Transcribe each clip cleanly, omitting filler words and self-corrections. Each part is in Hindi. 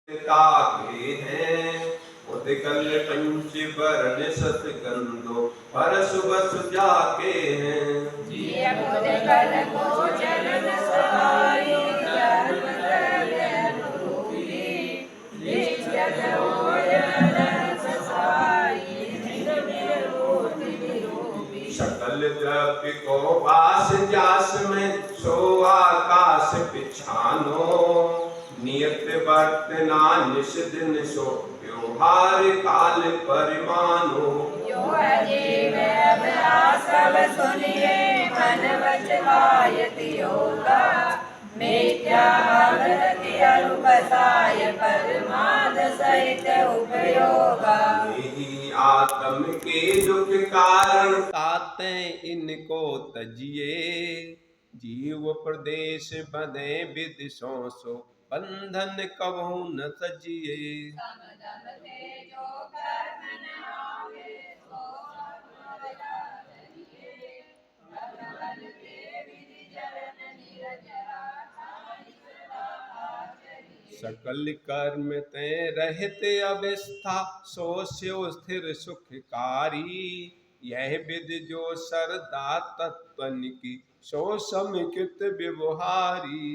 ताके हैं उदकल पंच वरण सतगंधो परस बस जाके हैं उदकल गोचरण सहाय धर्म धर्म रूपी निश्चल ओजन ससाई निरोधि विरूपी सकल द्रव्य को पास जास में सो आकाश पिछानो नियत वर्तना निश दिन सो व्यवहार काल परिमानो यो अजीव अभ्यास सब सुनिए मन वचवायत योगा मिथ्या भगवती अरूपसाय परमाद सहित उपयोगा यही आत्म के दुख कारण ताते इनको तजिए जीव प्रदेश बने विदिशों सो बंधन कबहू न तजिए सकल कर्म ते रहित अवस्था सो स्यो स्थिर सुखकारी यह विद जो सरदा तत्वन की सो समिकृत व्यवहारी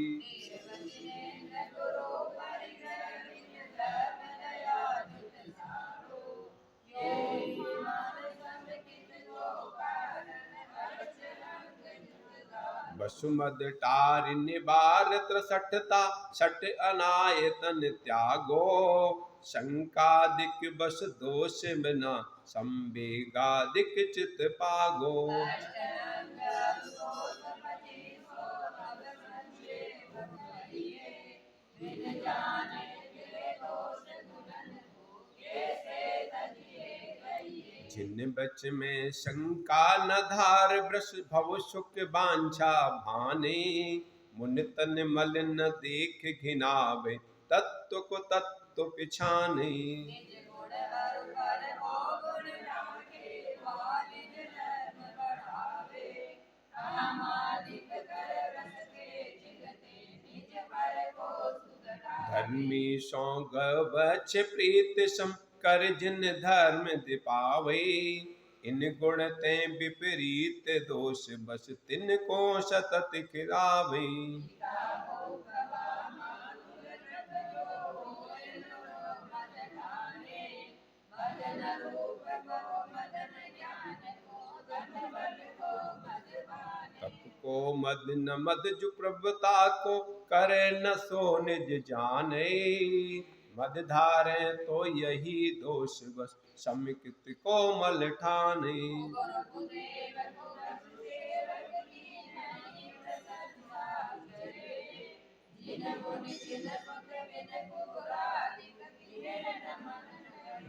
वसुमद टार निबार त्रसठता सट अनायतन त्यागो शंकादिक बस दोष बिना संवेगादिक चित पागो जिन बच में शंका न धार वृष भव सुख बांछा भाने मुन तन मल न देख घिनावे तत्व को तत्व पिछाने धर्मी सौ गवछ प्रीत सम कर जिन धर्म दिपावे इन गुण ते विपरीत दोष बस तिन को सतत खिलावे तप को मद न मद जो प्रभुता को करे न सो निज जाने मद धारे तो यही दोष बस समिकृत को मल ठाने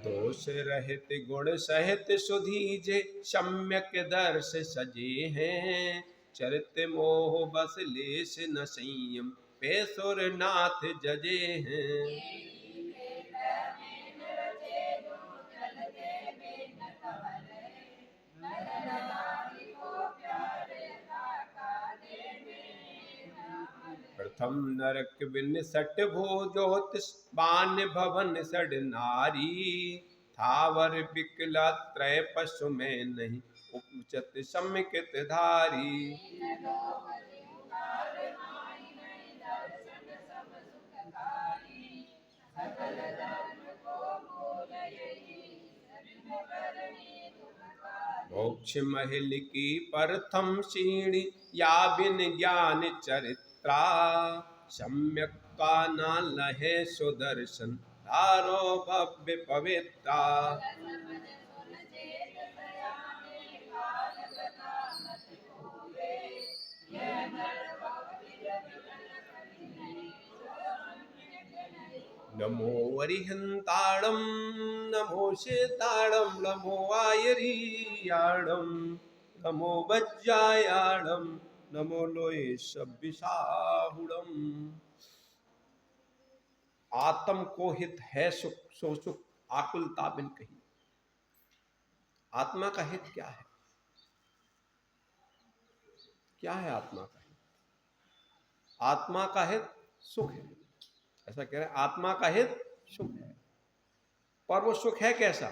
दोष रहित गुण सहित सुधीजे सम्यक दर्श सजे हैं चरित मोह बस लेस न संयम पेसुर नाथ जजे हैं प्रथम नरक बिन सट भोजोतिस बान भवन सड नारी थावर विकला त्रय पशु में नहीं उपचत समिकृत धारी मोक्ष महल की प्रथम सीढ़ी या बिन ज्ञान चरित्रा सम्यक का न लहे सुदर्शन धारो भव्य पवित्रा नमो वरिहंताणं नमो शेताणं नमो आयरीयाणं नमो वज्रायाणं नमो लोये सब्बिसाहुणं आत्म को हित है सुख सो सुख आकुलता बिन कही। आत्मा का हित क्या है? क्या है आत्मा का हित? आत्मा का हित सुख है। ऐसा कह रहे हैं, आत्मा का हित सुख है। पर वो सुख है कैसा?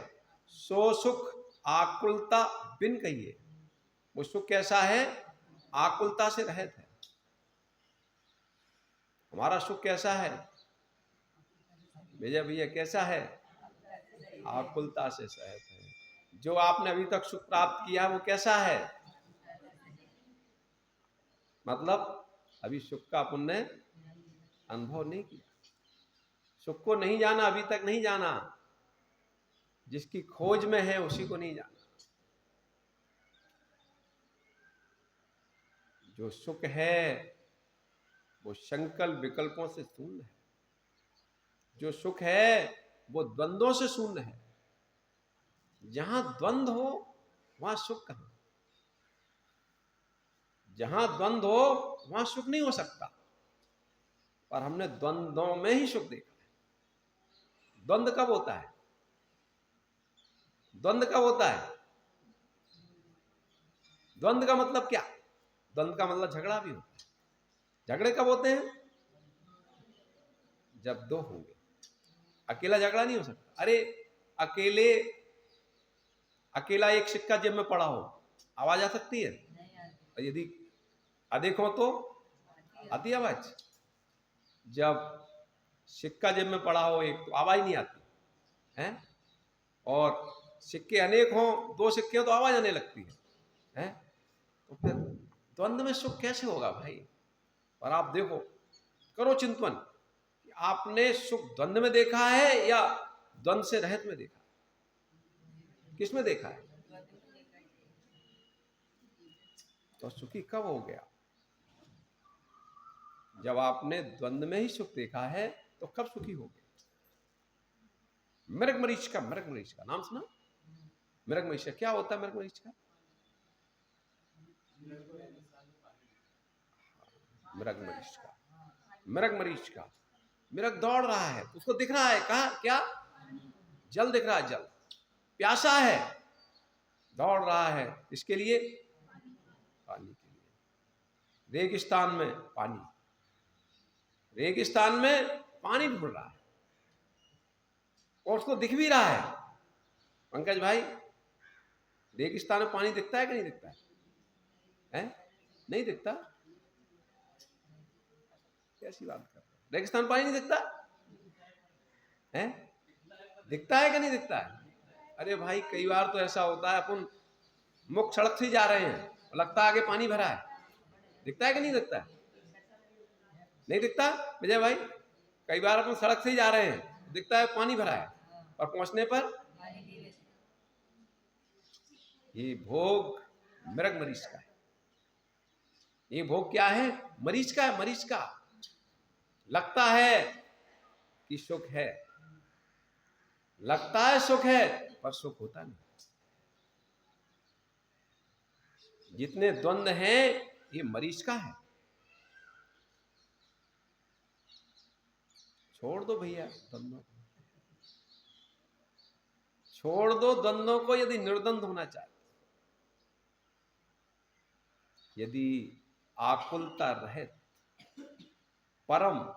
सो सुख आकुलता बिन कहिए। वो सुख कैसा है? आकुलता से रहित है। हमारा सुख कैसा है विजय भैया? कैसा है? आकुलता से सहित है। जो आपने अभी तक सुख प्राप्त किया वो कैसा है? मतलब अभी सुख का पुण्य अनुभव नहीं किया, सुख को नहीं जाना, अभी तक नहीं जाना। जिसकी खोज में है उसी को नहीं जाना। जो सुख है वो संकल्प विकल्पों से शून्य है। जो सुख है वो द्वंद्वों से शून्य है। जहां द्वंद्व हो वहां सुख कहां? जहां द्वंद्व हो वहां सुख नहीं हो सकता। पर हमने द्वंद्वों में ही सुख देखा है। द्वंद्व कब होता है? द्वंद्व कब होता है? द्वंद्व का मतलब क्या? द्वंद्व का मतलब झगड़ा भी होता है। झगड़े कब होते हैं? जब दो होंगे। अकेला झगड़ा नहीं हो सकता। अरे अकेला एक सिक्का जेब में पड़ा हो, आवाज आ सकती है? और यदि अदेखो तो आती आवाज। जब सिक्का जेब में पड़ा हो एक, तो आवाज नहीं आती है। और सिक्के अनेक हो, दो सिक्के हो तो आवाज आने लगती है। तो फिर द्वंद्व में सुख कैसे होगा भाई? और आप देखो, करो चिंतन कि आपने सुख द्वंद्व में देखा है या द्वंद्व से रहित में देखा? किस में देखा है? तो सुखी कब हो गया? जब आपने द्वंद्व में ही सुख देखा है तो कब सुखी हो गए? मृगमरीच का नाम सुना? मृगमरीच क्या होता है? मृगमरीच का मृग दौड़ रहा है, उसको दिख रहा है कहा क्या? जल दिख रहा है। जल प्यासा है, दौड़ रहा है इसके लिए, पानी के लिए। रेगिस्तान में पानी ढूंढ रहा है और उसको दिख भी रहा है। पंकज भाई, रेगिस्तान में पानी दिखता है कि नहीं दिखता है? नहीं दिखता? कैसी बात कर रहे हैं? रेगिस्तान पानी नहीं दिखता है? दिखता है कि नहीं दिखता है? अरे भाई, कई बार तो ऐसा होता है अपन मुख्य सड़क से जा रहे हैं, लगता है आगे पानी भरा है। दिखता है कि नहीं दिखता है? नहीं दिखता विजय भाई? कई बार अपन सड़क से ही जा रहे हैं, दिखता है पानी भरा है, और पहुंचने पर ये भोग मृगमरीच का है। ये भोग क्या है? मरीच का है। मरीच का लगता है कि सुख है, लगता है सुख है, पर सुख होता नहीं। जितने द्वंद्व हैं ये मरीच का है। छोड़ दो भैया द्वंद्वों को, छोड़ दो द्वंद्वों को। यदि निर्द्वंद होना चाहते, यदि आकुलता रहित परम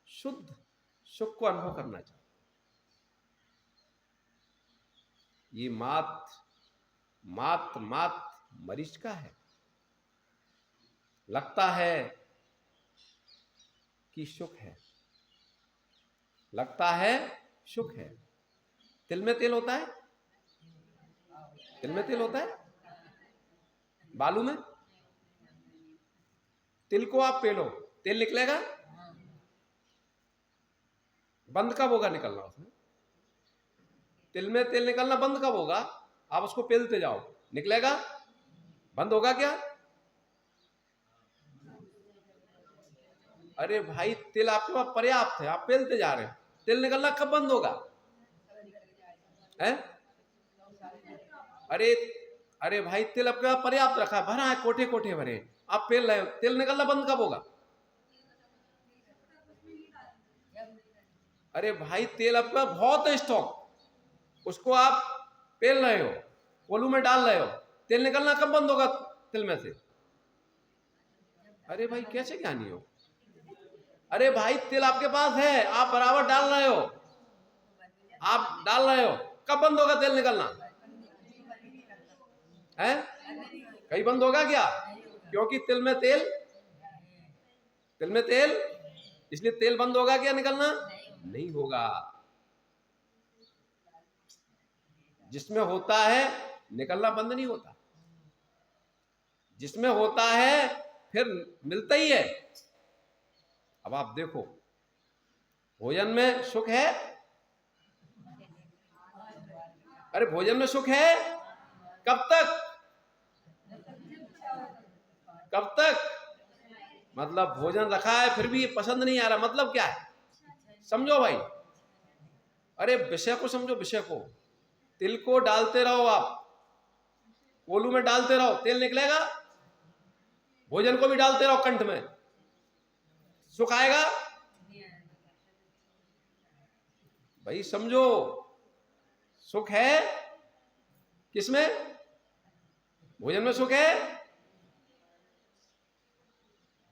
शुद्ध सुख को अनुभव करना चाहते, ये मात मरीच का है। लगता है कि सुख है, लगता है सुख है। तिल में तेल होता है? तिल में तेल होता है? बालू में? तिल को आप पेलो, तेल निकलेगा? बंद कब होगा निकलना उसमें? तिल में तेल निकलना बंद कब होगा? आप उसको पेलते जाओ, निकलेगा? बंद होगा क्या? अरे भाई, तिल आपके पास पर्याप्त है, आप पेलते जा रहे हैं, तिल निकलना कब बंद होगा? है? अरे भाई, तिल आपके पास पर्याप्त रखा, भरा है, कोठे कोठे भरे, आप पेल रहे हो, तिल निकलना बंद कब होगा? अरे भाई, तेल आपके पास बहुत है स्टॉक, उसको आप पेल रहे हो, कोलू में डाल रहे हो, तेल निकलना कब बंद होगा तिल में से? अरे भाई, कैसे ज्ञानी हो? अरे भाई, तेल आपके पास है, आप बराबर डाल रहे हो, डाल रहे हो, कब बंद होगा तेल निकलना है? कहीं बंद होगा क्या? क्योंकि तिल में तेल, इसलिए तेल बंद होगा क्या निकलना? नहीं होगा। जिसमें होता है निकलना बंद नहीं होता, जिसमें होता है फिर मिलता ही है। अब आप देखो, भोजन में सुख है, अरे भोजन में सुख है, कब तक? कब तक? मतलब भोजन रखा है फिर भी पसंद नहीं आ रहा, मतलब क्या है? समझो भाई, अरे विषय को समझो, विषय को। तिल को डालते रहो आप, कोलू में डालते रहो, तेल निकलेगा। भोजन को भी डालते रहो कंठ में, सुख आएगा? भाई समझो, सुख है किसमें? भोजन में सुख है?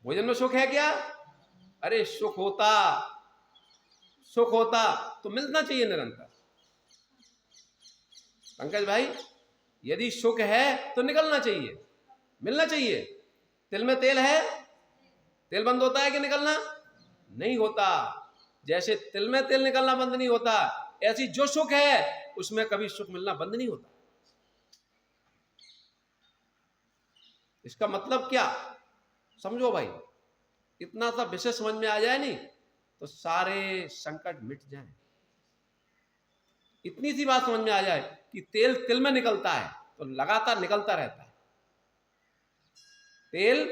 भोजन में सुख है क्या? अरे सुख होता तो मिलना चाहिए निरंतर। पंकज भाई, यदि सुख है तो निकलना चाहिए, मिलना चाहिए। तिल में तेल है, तेल बंद होता है कि निकलना? नहीं होता। जैसे तिल में तेल निकलना बंद नहीं होता, ऐसी जो सुख है उसमें कभी सुख मिलना बंद नहीं होता। इसका मतलब क्या? समझो भाई, इतना सा विषय समझ में आ जाए नहीं तो सारे संकट मिट जाएं। इतनी सी बात समझ में आ जाए कि तेल तिल में निकलता है तो लगातार निकलता रहता है। तेल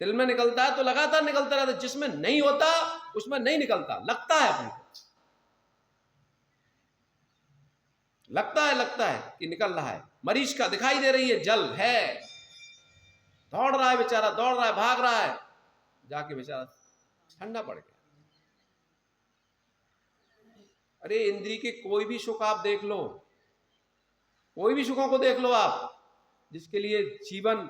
तिल में निकलता है तो लगातार निकलता रहता है, जिसमें नहीं होता उसमें नहीं निकलता। लगता है अपने को, लगता है कि निकल रहा है। मरीज का दिखाई दे रही है जल है, दौड़ रहा है बेचारा, दौड़ रहा है, भाग रहा है, जाके बेचारा ठंडा पड़ गया। अरे इंद्री के कोई भी सुख आप देख लो, कोई भी सुखों को देख लो आप, जिसके लिए जीवन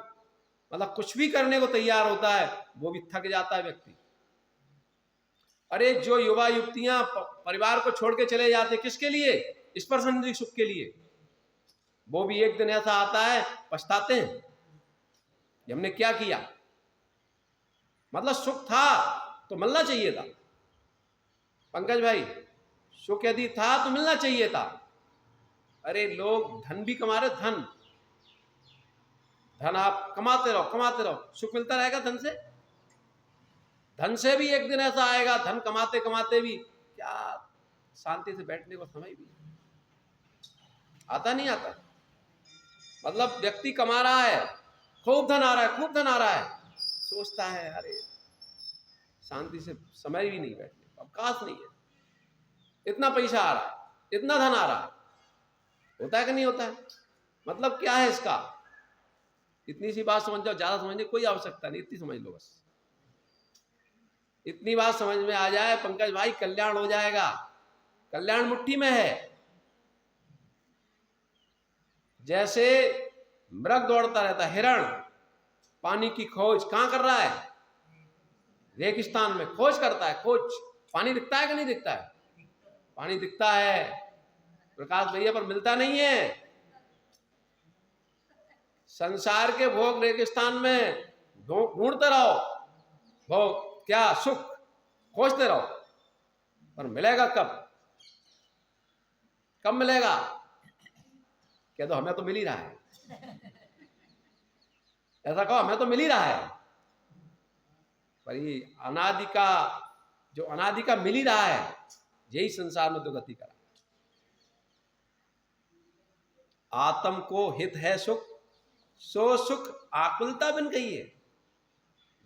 मतलब कुछ भी करने को तैयार होता है, वो भी थक जाता है व्यक्ति। अरे जो युवा युवतियां परिवार को छोड़ के चले जाते, किसके लिए? स्पर्शेंद्रिय सुख के लिए। वो भी एक दिन ऐसा आता है, पछताते हैं कि हमने क्या किया। मतलब सुख था तो मिलना चाहिए था। पंकज भाई, सुख यदि था तो मिलना चाहिए था। अरे लोग धन भी कमा रहे, धन आप कमाते रहो, सुख मिलता रहेगा धन से? धन से भी एक दिन ऐसा आएगा, धन कमाते कमाते भी क्या शांति से बैठने को समय भी आता नहीं आता। मतलब व्यक्ति कमा रहा है, खूब धन आ रहा है, सोचता है अरे शांति से समय भी नहीं बैठने का अवकाश नहीं है, इतना पैसा आ रहा है, इतना धन आ रहा है, होता है कि नहीं होता है? मतलब क्या है इसका? इतनी सी बात समझ जाओ, ज्यादा समझने की कोई आवश्यकता नहीं, इतनी समझ लो बस। इतनी बात समझ में आ जाए पंकज भाई, कल्याण हो जाएगा। कल्याण मुट्ठी में है। जैसे मृग दौड़ता रहता है, हिरण पानी की खोज कहां कर रहा है? रेगिस्तान में खोज करता है, खोज। पानी दिखता है कि नहीं दिखता है? पानी दिखता है प्रकाश भैया, पर मिलता नहीं है। संसार के भोग रेगिस्तान में ढूंढते रहो, भोग क्या सुख खोजते रहो, पर मिलेगा कब? कब मिलेगा? कह दो हमें तो मिल ही रहा है। ऐसा कहो हमें तो मिल ही रहा है, पर ये अनादि का, जो अनादि का मिल ही रहा है, यही संसार में दुर्गति करा। आत्म को हित है सुख, सो सुख आकुलता बन गई है।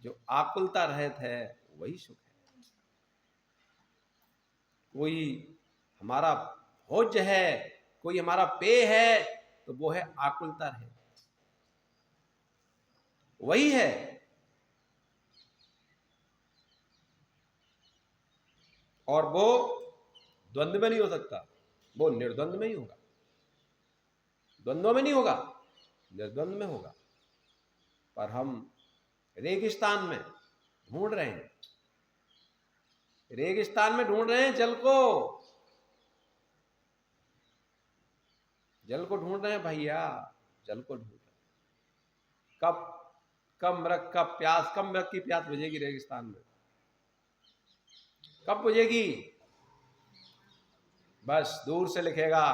जो आकुलता रहत है वही सुख है। कोई हमारा भोज्य है, कोई हमारा पेय है, तो वो है आकुलता रहे, वही है। और वो द्वंद्व में नहीं हो सकता, वो निर्द्वंद में ही होगा। द्वंद्व में नहीं होगा, निर्द्वंद में होगा। पर हम रेगिस्तान में ढूंढ रहे हैं, रेगिस्तान में ढूंढ रहे हैं जल को। जल को ढूंढ रहे हैं भैया, जल को ढूंढ रहे हैं। कब मृग का प्यास, कब मृग की प्यास बुझेगी रेगिस्तान में? कब बुझेगी? बस दूर से लिखेगा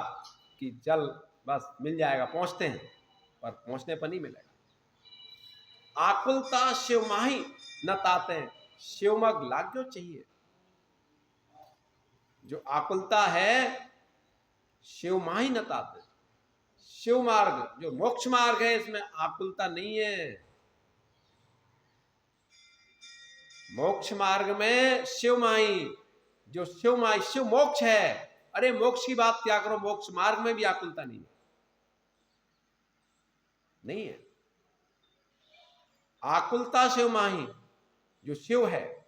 कि जल बस मिल जाएगा, पहुंचते हैं, पर पहुंचने पर नहीं मिलेगा। आकुलता शिवमाही न ताते, शिवमग लाग्यो चाहिए। जो आकुलता है शिवमाही न ताते, शिव मार्ग जो मोक्ष मार्ग है इसमें आकुलता नहीं है। मोक्ष मार्ग में शिवमाही, जो शिवमाही शिव मोक्ष है। अरे मोक्ष की बात क्या करो, मोक्ष मार्ग में भी आकुलता नहीं है, नहीं है। आकुलता शिवमाही, जो शिव है,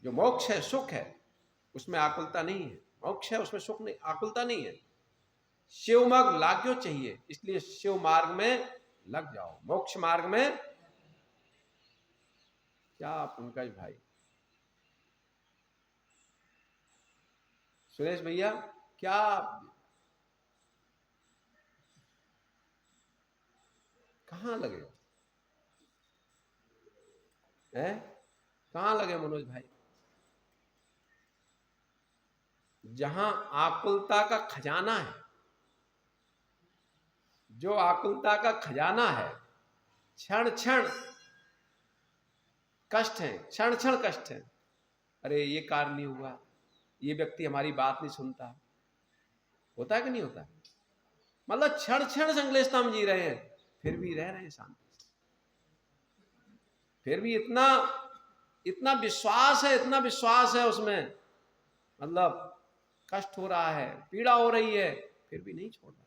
जो मोक्ष है, सुख है, उसमें आकुलता नहीं है। मोक्ष है उसमें सुख नहीं, आकुलता नहीं है। शिव मार्ग लाग्यो चाहिए, इसलिए शिव मार्ग में लग जाओ। मोक्ष मार्ग में क्या पंकज भाई, सुरेश भैया, क्या कहां लगे हैं? कहां लगे मनोज भाई? जहां आकुलता का खजाना है, जो आकुलता का खजाना है, क्षण क्षण कष्ट है, क्षण क्षण कष्ट है। अरे ये कार्य नहीं हुआ, ये व्यक्ति हमारी बात नहीं सुनता, होता है कि नहीं होता? मतलब क्षण क्षण संश्लेषता में जी रहे हैं, फिर भी रह रहे हैं शांति, फिर भी इतना इतना विश्वास है, इतना विश्वास है उसमें, मतलब कष्ट हो रहा है, पीड़ा हो रही है, फिर भी नहीं छोड़ रहा।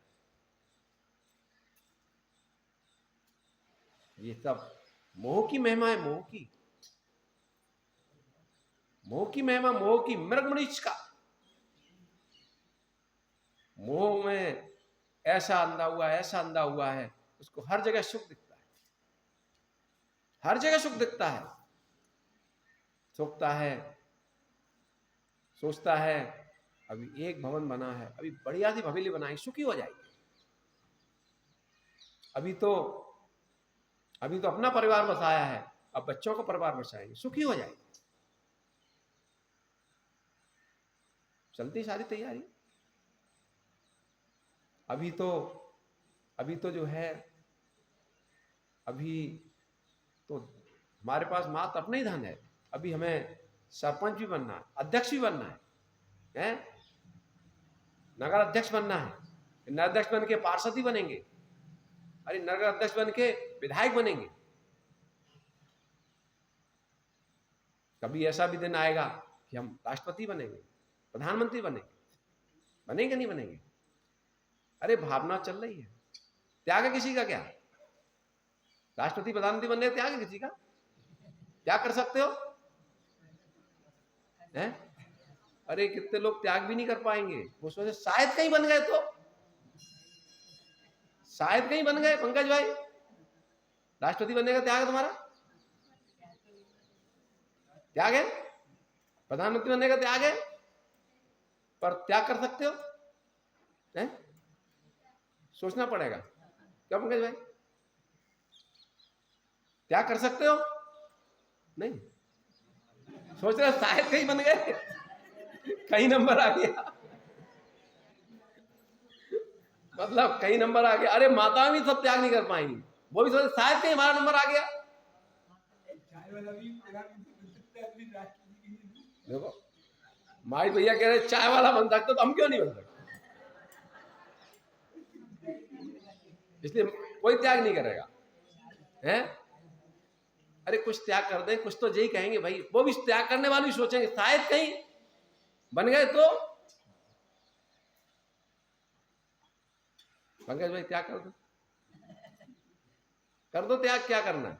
ये सब मोह की महिमा है, मोह की, मोह की महिमा, मोह की मृग मरीच का। मोह में ऐसा अंधा हुआ है, ऐसा अंधा हुआ है, उसको हर जगह सुख दिखता है, हर जगह सुख दिखता है। सोचता है, सोचता है अभी एक भवन बना है, अभी बढ़िया सी हवेली बनाई, सुखी हो जाएगी। अभी तो अपना परिवार बसाया है, अब बच्चों का परिवार बसाएंगे, सुखी हो जाएगी। चलती सारी तैयारी। अभी तो जो है, अभी तो हमारे पास मात्र अपना ही धन है। अभी हमें सरपंच भी बनना है, अध्यक्ष भी बनना है, नगर अध्यक्ष बनना है, नगर अध्यक्ष बन के पार्षद ही बनेंगे, अरे नगर अध्यक्ष बन के विधायक बनेंगे। कभी ऐसा भी दिन आएगा कि हम राष्ट्रपति बनेंगे, प्रधानमंत्री बनेंगे, बनेंगे नहीं बनेंगे? अरे भावना चल रही है। त्याग है किसी का क्या? राष्ट्रपति प्रधानमंत्री बनने का त्याग है किसी का? क्या कर सकते हो? हैं? अरे कितने लोग त्याग भी नहीं कर पाएंगे। वो सोचे शायद कहीं बन गए, तो शायद कहीं बन गए। पंकज भाई, राष्ट्रपति बनने का त्याग है तुम्हारा? त्याग है? प्रधानमंत्री बनने का त्याग है? पर त्याग कर सकते हो? हैं? सोचना पड़ेगा। क्या पंकज भाई, त्याग कर सकते हो? नहीं। सोच रहे शायद कहीं बन गए, कहीं नंबर आ गया, मतलब कहीं नंबर आ गया। अरे माता भी सब त्याग नहीं कर पाएंगी, वो भी सोचे शायद कहीं हमारा नंबर आ गया। देखो माई भैया कह रहे चाय वाला बन सकते, तो हम क्यों नहीं बन सकते? इसलिए कोई त्याग नहीं करेगा, हैं? अरे कुछ त्याग कर दें, कुछ तो यही कहेंगे भाई। वो भी त्याग करने वाले भी सोचेंगे शायद कहीं बन गए तो। पंकज भाई त्याग कर दो, कर दो त्याग। क्या करना है,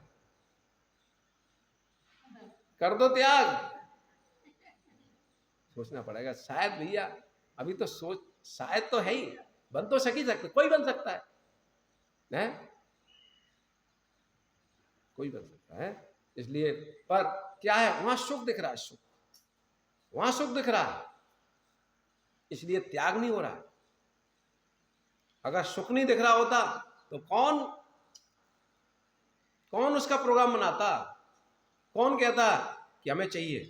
कर दो त्याग। सोचना पड़ेगा शायद भैया, अभी तो सोच, शायद तो है ही, बन तो सक ही सकते, कोई बन सकता है, कोई बन सकता है। इसलिए पर क्या है, वहां सुख दिख रहा है, सुख, वहां सुख दिख रहा है, इसलिए त्याग नहीं हो रहा है। अगर सुख नहीं दिख रहा होता तो कौन कौन उसका प्रोग्राम बनाता, कौन कहता कि हमें चाहिए।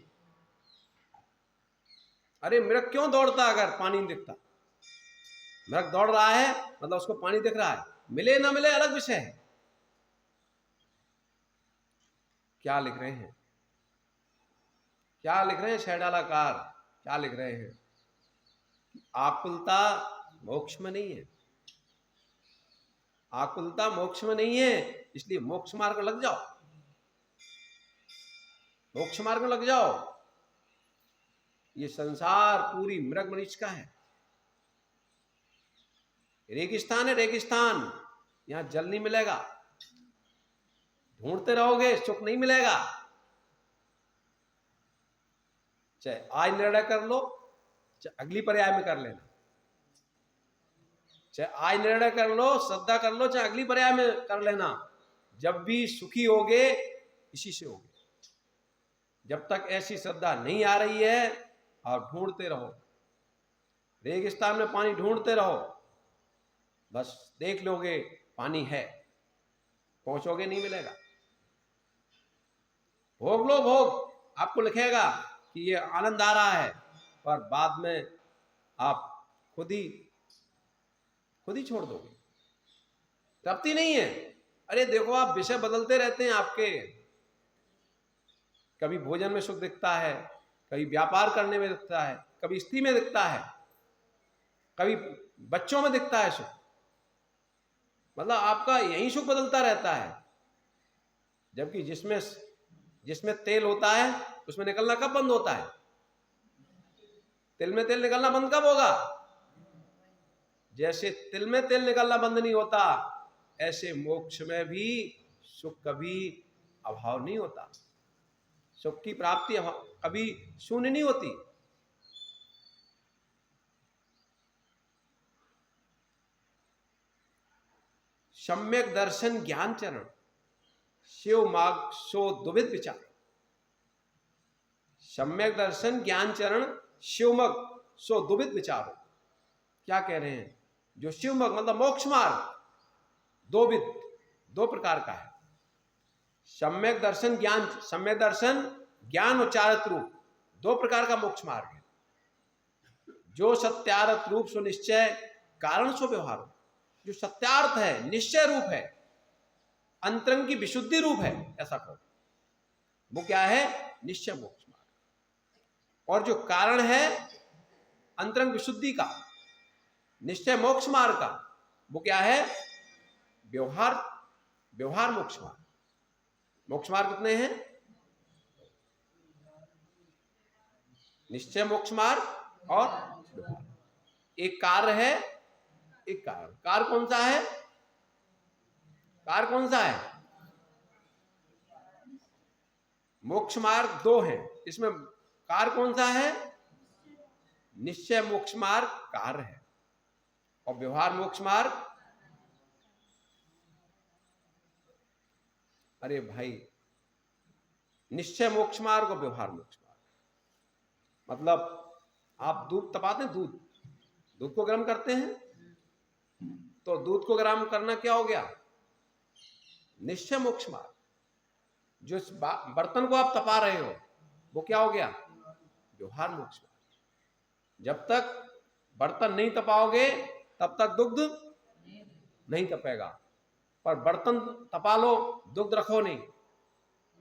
अरे मृग क्यों दौड़ता अगर पानी नहीं दिखता? मृग दौड़ रहा है मतलब उसको पानी दिख रहा है, मिले ना मिले अलग विषय है। क्या लिख रहे हैं, क्या लिख रहे हैं शैडालाकार, क्या लिख रहे हैं? आकुलता मोक्ष में नहीं है, आकुलता मोक्ष में नहीं है, इसलिए मोक्ष मार्ग लग जाओ, मोक्ष मार्ग में लग जाओ। ये संसार पूरी मृग मरीच का है, रेगिस्तान है रेगिस्तान, यहां जल नहीं मिलेगा, ढूंढते रहोगे सुख नहीं मिलेगा। चाहे आज निर्णय कर लो, चाहे अगली पर्याय में कर लेना, चाहे आज निर्णय कर लो, श्रद्धा कर लो, चाहे अगली पर्याय में कर लेना, जब भी सुखी होगे इसी से होगे। जब तक ऐसी श्रद्धा नहीं आ रही है आप ढूंढते रहो, रेगिस्तान में पानी ढूंढते रहो, बस देख लोगे पानी है, पहुंचोगे नहीं मिलेगा। भोग लो भोग, आपको लिखेगा कि ये आनंद आ रहा है, पर बाद में आप खुद ही छोड़ दोगे, तृप्ति नहीं है। अरे देखो आप विषय बदलते रहते हैं आपके, कभी भोजन में सुख दिखता है, कभी व्यापार करने में दिखता है, कभी स्त्री में दिखता है, कभी बच्चों में दिखता है सुख, मतलब आपका यही सुख बदलता रहता है। जबकि जिसमें तेल होता है उसमें निकलना कब बंद होता है? तिल में तेल निकलना बंद कब होगा? जैसे तिल में तेल निकलना बंद नहीं होता, ऐसे मोक्ष में भी सुख कभी अभाव नहीं होता, सुख की प्राप्ति कभी शून्य नहीं होती। सम्यक दर्शन ज्ञान चरण शिव मार्ग सो दुविध विचार। सम्यक दर्शन ज्ञान चरण शिवमग सो दुविध विचारो। क्या कह रहे हैं? जो शिवमग मतलब मोक्ष मार्ग दो प्रकार का है। सम्यक दर्शन ज्ञान, सम्यक दर्शन ज्ञान और चारित्र रूप, दो प्रकार का मोक्ष मार्ग है। जो सत्यार्थ रूप सो निश्चय कारण सो व्यवहार, जो सत्यार्थ है, निश्चय रूप है, अंतरंग की विशुद्धि रूप है, ऐसा कहो, वो क्या है? निश्चय मोक्ष मार्ग। और जो कारण है अंतरंग विशुद्धि का, निश्चय मोक्ष मार्ग का, वो क्या है? व्यवहार मोक्ष मार्ग। मोक्ष मार्ग कितने हैं? निश्चय मोक्ष मार्ग और व्यवहार। एक कार्य है, एक कारण। कार्य कौन सा है? कार्य कौन सा है? मोक्ष मार्ग दो है, इसमें कार्य कौन सा है? निश्चय मोक्ष मार्ग कार्य है और व्यवहार मोक्ष मार्ग। अरे भाई, निश्चय मोक्ष मार्ग और व्यवहार मोक्ष मार्ग मतलब आप दूध तपाते हैं, दूध को गर्म करते हैं, तो दूध को गर्म करना क्या हो गया? निश्चय मोक्ष मार्ग। जो इस बर्तन को आप तपा रहे हो वो क्या हो गया? व्यवहार मोक्ष मार्ग। जब तक बर्तन नहीं तपाओगे तब तक दुग्ध नहीं तपेगा, पर बर्तन तपा लो, दुग्ध रखो नहीं,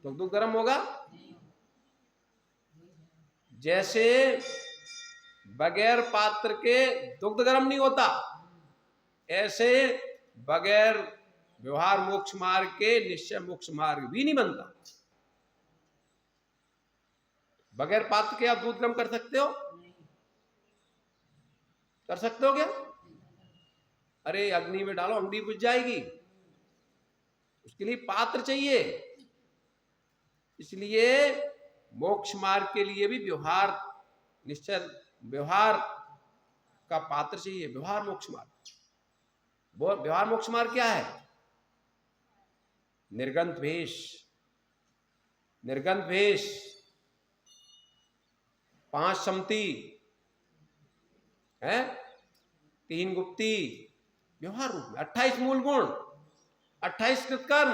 तो दुग्ध गर्म होगा। जैसे बगैर पात्र के दुग्ध गर्म नहीं होता, ऐसे बगैर व्यवहार मोक्ष मार्ग के निश्चय मोक्ष मार्ग भी नहीं बनता। बगैर पात्र के आप दूध गर्म कर सकते हो? कर सकते हो क्या? अरे अग्नि में डालो, अग्नि बुझ जाएगी, उसके लिए पात्र चाहिए। इसलिए मोक्ष मार्ग के लिए भी व्यवहार, निश्चय व्यवहार का पात्र चाहिए। व्यवहार मोक्ष मार्ग, व्यवहार मोक्ष मार्ग क्या है? निर्गंथ भेष, निर्गंथ भेष, 5 सम्मति है, 3 गुप्ती, व्यवहार रूप में 28 मूल गुण, 28 कृतकर्म,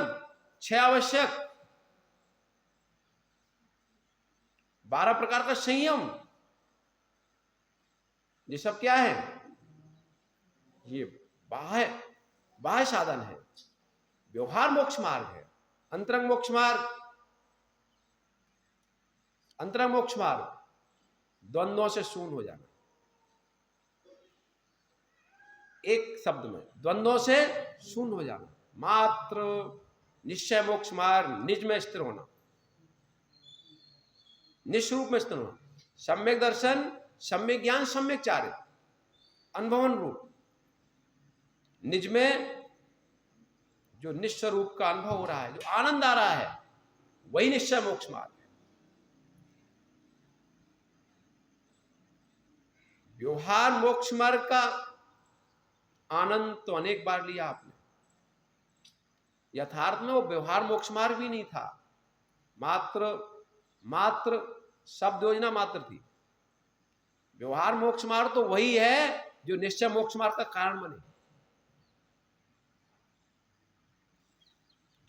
6 आवश्यक, 12 प्रकार का संयम, ये सब क्या है? ये बाह्य साधन है। व्यवहार मोक्ष मार्ग है। अंतरंग मोक्ष मार्ग, अंतरंग मोक्ष मार्ग द्वंद्वों से शून्य हो जाना। एक शब्द में द्वंद्वों से शून्य हो जाना। मात्र निश्चय मोक्ष मार्ग, निज में स्थिर होना, निस्वरूप में स्थिर होना। सम्यक दर्शन, सम्यक ज्ञान, सम्यक चारित्र, अनुभवन रूप, निज में जो निस्वरूप का अनुभव हो रहा है, जो आनंद आ रहा है, वही निश्चय मोक्ष मार्ग है। व्यवहार मोक्ष मार्ग का आनंद तो अनेक बार लिया आपने। यथार्थ में वो व्यवहार मोक्ष मार्ग भी नहीं था, मात्र शब्द योजना मात्र थी। व्यवहार मोक्ष मार्ग तो वही है जो निश्चय मोक्ष मार्ग का कारण बने।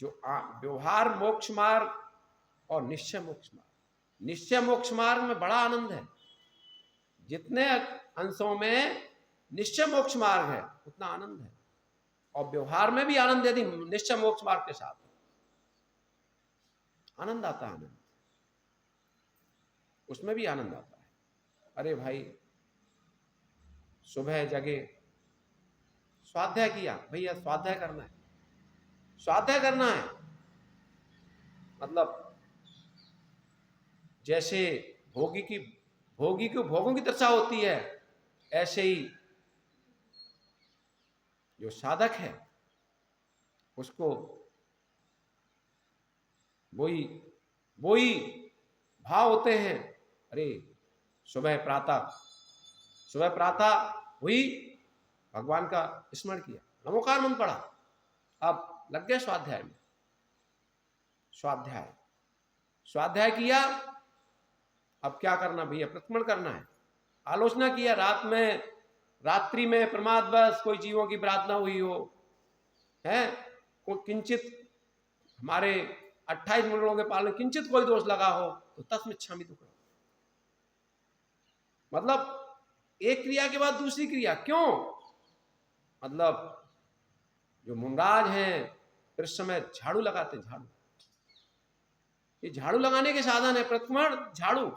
जो व्यवहार मोक्ष मार्ग और निश्चय मोक्ष मार्ग, निश्चय मोक्ष मार्ग में बड़ा आनंद है। जितने अंशों में निश्चय मोक्ष मार्ग है उतना आनंद है, और व्यवहार में भी आनंद यदि निश्चय मोक्ष मार्ग के साथ आनंद आता है, आनंद उसमें भी आनंद आता है। अरे भाई, सुबह जगे, स्वाध्याय किया, भैया स्वाध्याय करना है, स्वाध्याय करना है। मतलब जैसे भोगी की भोगों की दशा होती है, ऐसे ही जो साधक है उसको वही भाव होते हैं। अरे सुबह प्रातः हुई, भगवान का स्मरण किया, नमोकार मंत्र पढ़ा, अब लग गए स्वाध्याय में। स्वाध्याय किया, अब क्या करना भैया? प्रतिक्रमण करना है। आलोचना किया, रात्रि में प्रमादवश कोई जीवों की प्रार्थना हुई हो, है कोई किंचित हमारे 28 मूलों के पालन किंचित कोई दोष लगा हो तो तस्मिच्छामि दुक्कड़म। मतलब एक क्रिया के बाद दूसरी क्रिया क्यों? मतलब जो मुमराज हैं फिर समय झाड़ू लगाते, झाड़ू, ये झाड़ू लगाने के साधन है। प्रतिक्रमण झाड़ू,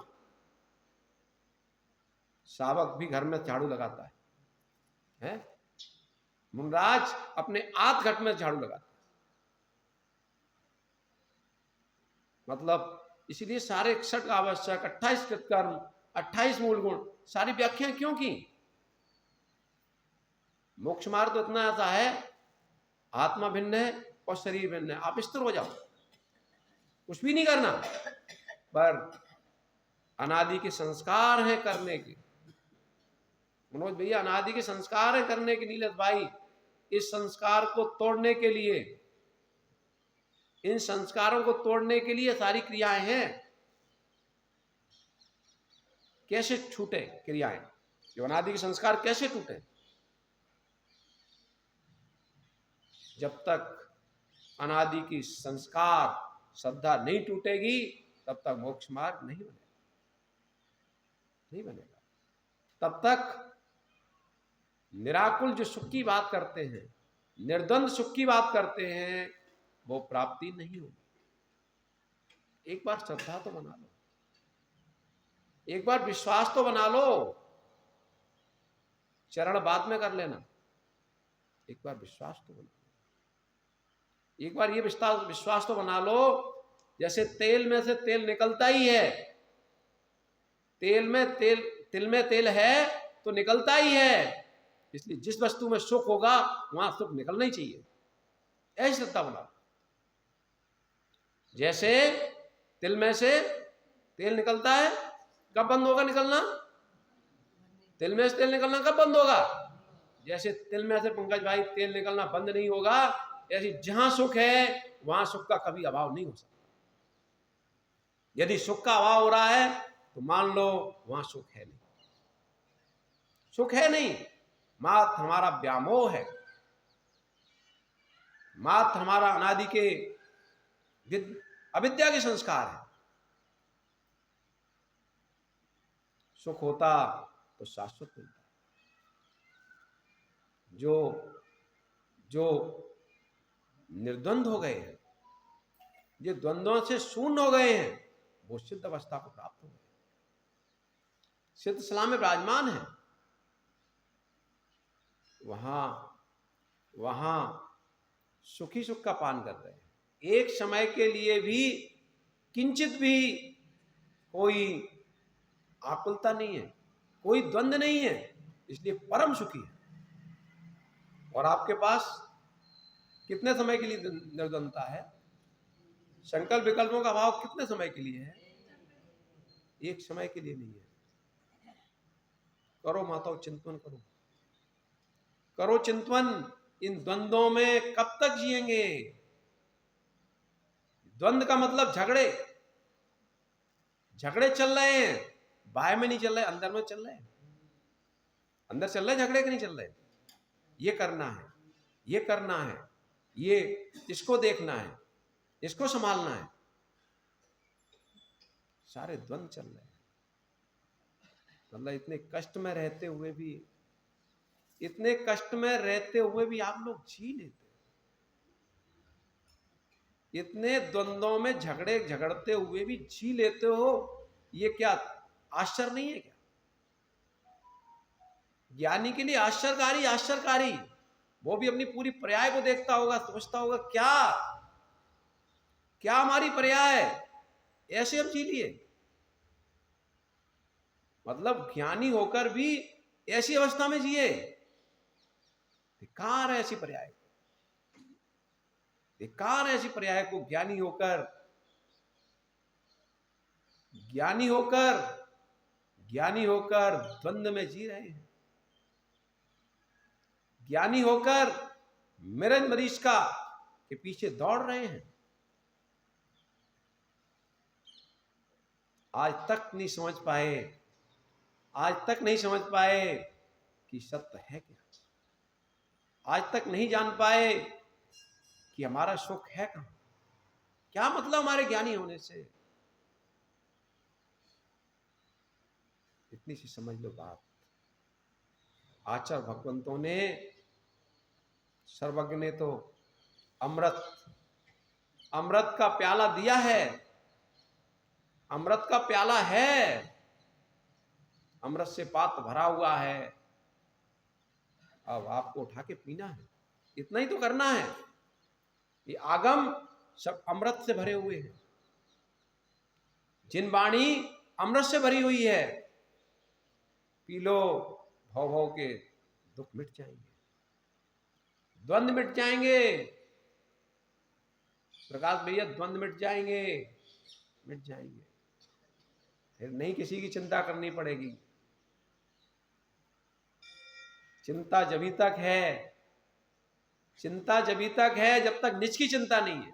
शावक भी घर में झाड़ू लगाता है? मुमराज अपने आध घट में झाड़ू लगाता है। मतलब इसीलिए सारे 61 आवश्यक, 28 कृतकर्म, 28 मूल गुण, सारी व्याख्या क्यों की? मोक्ष मार्ग तो इतना ऐसा है, आत्मा भिन्न है और शरीर भिन्न है, आप स्थिर हो जाओ, कुछ भी नहीं करना, पर अनादि के संस्कार हैं करने के। मनोज भैया, अनादि के संस्कार है करने के। नीलत भाई, इस संस्कार को तोड़ने के लिए, इन संस्कारों को तोड़ने के लिए सारी क्रियाएं हैं। कैसे छूटे क्रियाएं? जो अनादि के संस्कार कैसे टूटे? जब तक अनादि की संस्कार श्रद्धा नहीं टूटेगी तब तक मोक्ष मार्ग नहीं बनेगा। तब तक निराकुल जो सुख की बात करते हैं, निर्द्वंद सुख की बात करते हैं, वो प्राप्ति नहीं होगी। एक बार श्रद्धा तो बना लो, एक बार विश्वास तो बना लो, चरण बाद में कर लेना। एक बार विश्वास तो बना लो, एक बार ये विश्वास तो बना लो, जैसे तेल में से तेल निकलता ही है, तिल में तेल है तो निकलता ही है। इसलिए जिस वस्तु में सुख होगा वहां सुख निकलना ही चाहिए। ऐसी श्रद्धा बना। जैसे तिल में से तेल निकलता है, कब बंद होगा निकलना? तिल में से तेल निकलना कब बंद होगा? जैसे तिल में से पंकज भाई तेल निकलना बंद नहीं होगा, ऐसे जहां सुख है वहां सुख का कभी अभाव नहीं हो सकता। यदि सुख का अभाव हो रहा है तो मान लो वहां सुख है नहीं, मात्र हमारा व्यामोह है, मात्र हमारा अनादि के अविद्या के संस्कार है। सुख होता तो शाश्वत मिलता। जो जो निर्द्वंद हो गए हैं, जो द्वंद्वों से शून्य हो गए हैं, वो सिद्ध अवस्था को प्राप्त हो गए, सिद्ध सलाह में विराजमान है। वहां सुखी सुख का पान कर रहे हैं। एक समय के लिए भी किंचित भी कोई आकुलता नहीं है, कोई द्वंद्व नहीं है, इसलिए परम सुखी है। और आपके पास कितने समय के लिए निर्द्वंदता है? संकल्प विकल्पों का अभाव कितने समय के लिए है? एक समय के लिए नहीं है। करो माताओं, चिंतन करो, करो चिंतन। इन द्वंद्वों में कब तक जिएंगे? द्वंद्व का मतलब झगड़े, झगड़े चल रहे हैं, बाहर में नहीं चल रहे, अंदर में चल रहे हैं। अंदर चल रहे झगड़े के नहीं चल रहे। ये करना है, ये करना है, ये इसको देखना है, इसको संभालना है, सारे द्वंद्व चल रहे हैं। मतलब इतने कष्ट में रहते हुए भी, इतने कष्ट में रहते हुए भी आप लोग जी लेते। इतने द्वंद्वों में झगड़ते हुए भी जी लेते हो, ये क्या आश्चर्य नहीं है क्या? ज्ञानी के लिए आश्चर्यकारी, आश्चर्यकारी। वो भी अपनी पूरी पर्याय को देखता होगा, सोचता होगा क्या क्या हमारी पर्याय, ऐसे हम जी लिए। मतलब ज्ञानी होकर भी ऐसी अवस्था में जिए, धिक्कार है ऐसी पर्याय, धिक्कार है ऐसी पर्याय को। ज्ञानी होकर, ज्ञानी होकर, ज्ञानी होकर द्वंद्व में जी रहे हैं। ज्ञानी होकर मिरज मरीचिका के पीछे दौड़ रहे हैं। आज तक नहीं समझ पाए, आज तक नहीं समझ पाए कि सत्य है क्या। आज तक नहीं जान पाए कि हमारा सुख है कहां। क्या मतलब हमारे ज्ञानी होने से? इतनी सी समझ लो बात। आचार्य भगवंतों ने, सर्वज्ञ ने तो अमृत, अमृत का प्याला दिया है, अमृत का प्याला है, अमृत से पात्र भरा हुआ है, अब आपको उठा के पीना है। इतना ही तो करना है। ये आगम सब अमृत से भरे हुए हैं। जिन वाणी अमृत से भरी हुई है, पी लो, भव भव के दुख मिट जाएंगे, द्वंद्व मिट जाएंगे। प्रकाश भैया, द्वंद्व मिट जाएंगे, मिट जाएंगे। फिर नहीं किसी की चिंता करनी पड़ेगी। चिंता जभी तक है, चिंता जभी तक है जब तक निज की चिंता नहीं है।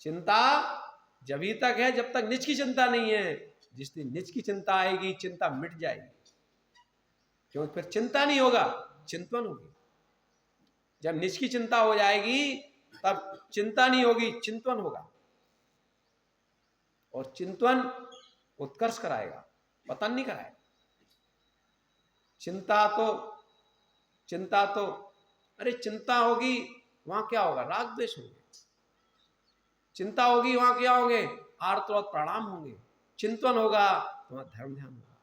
चिंता जभी तक है जब तक निज की चिंता नहीं है। जिस दिन निज की चिंता आएगी, चिंता मिट जाएगी। क्योंकि फिर चिंता नहीं होगा, चिंतन होगी। जब निज की चिंता हो जाएगी तब चिंता नहीं होगी, चिंतन होगा। और चिंतन उत्कर्ष कराएगा, पतन नहीं कराएगा। चिंता तो अरे चिंता होगी वहां क्या होगा? राग द्वेष होंगे। चिंता होगी वहां क्या होंगे? आर्तवत प्रणाम होंगे। चिंतन होगा वहां धर्म ध्यान होगा,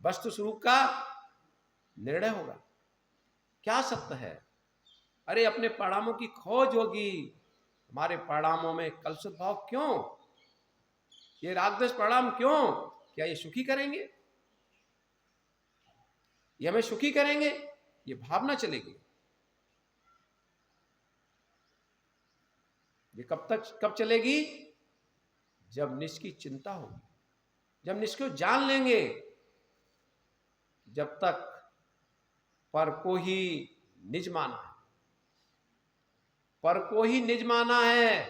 वस्तु स्वरूप का निर्णय होगा। क्या सत्य है? अरे अपने परिणामों की खोज होगी। हमारे परिणामों में कलुषित भाव क्यों? ये रागद्वेष परिणाम क्यों? क्या ये सुखी करेंगे? ये हमें सुखी करेंगे? ये भावना चलेगी। ये कब चलेगी? जब निज की चिंता होगी, जब निज को जान लेंगे। जब तक पर को ही निज माना है, पर को ही निज माना है,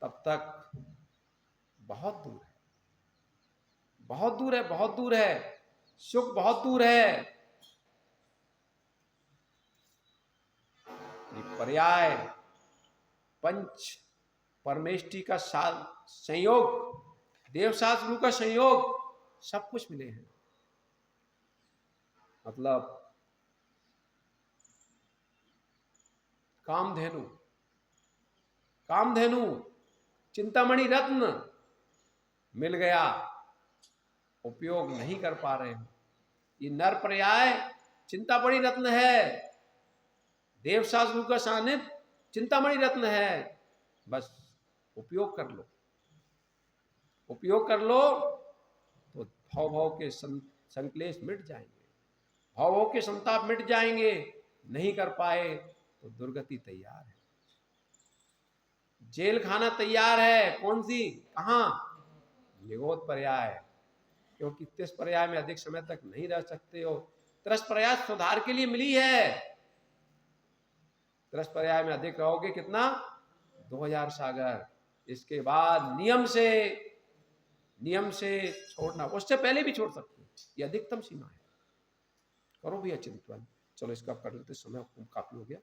तब तक बहुत दूर है, बहुत दूर है, बहुत दूर है। सुख बहुत दूर है। पर्याय, पंच परमेष्टि का संयोग, देवशास्त्र गुरु का संयोग, सब कुछ मिले हैं। मतलब कामधेनु, कामधेनु चिंतामणि रत्न मिल गया, उपयोग नहीं कर पा रहे हो। ये नर पर्याय चिंतामणि रत्न है, देवशास्त्र गुरु का सानिध्य चिंतामणि रत्न है। बस उपयोग कर लो, उपयोग कर लो तो भाव भाव के संक्लेश मिट जाएंगे, भाव भाव के संताप मिट जाएंगे। नहीं कर पाए तो दुर्गति तैयार है, जेल खाना तैयार है। कौन सी, कहां? निगोद पर्याय, क्योंकि तिस पर्याय में अधिक समय तक नहीं रह सकते हो। त्रस पर्याय सुधार के लिए मिली है, त्रस पर्याय में अधिक रहोगे कितना? 2000 सागर। इसके बाद नियम से छोड़ना, उससे पहले भी छोड़ सकते हो, ये अधिकतम सीमा है। करो भैया चिंतन। चलो इसका कर लेते, समय काफी हो गया।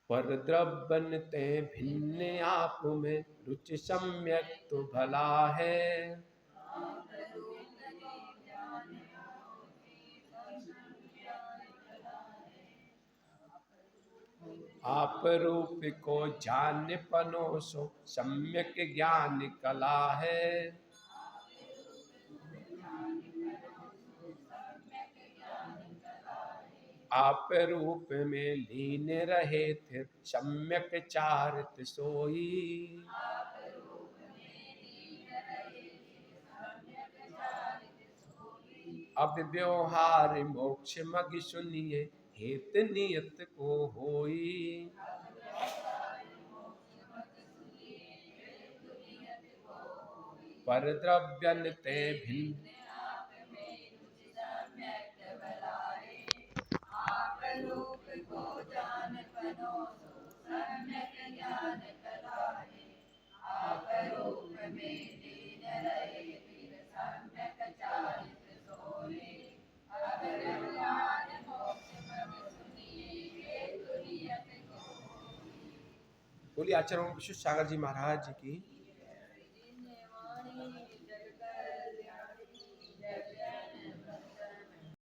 पर द्रव्य ते भिन्न आप में रुचि सम्यक तो भला है। आप रूप को जान पनोसो सम्यक ज्ञान कला है। आप रूप में लीन रहे थे सम्यक चारित सोई। अब व्यवहार मोक्ष मग सुनिए हेत नियत को होई। पर द्रव्यन ते भिन्न बोलिए आचार्य विश्व सागर जी महाराज की।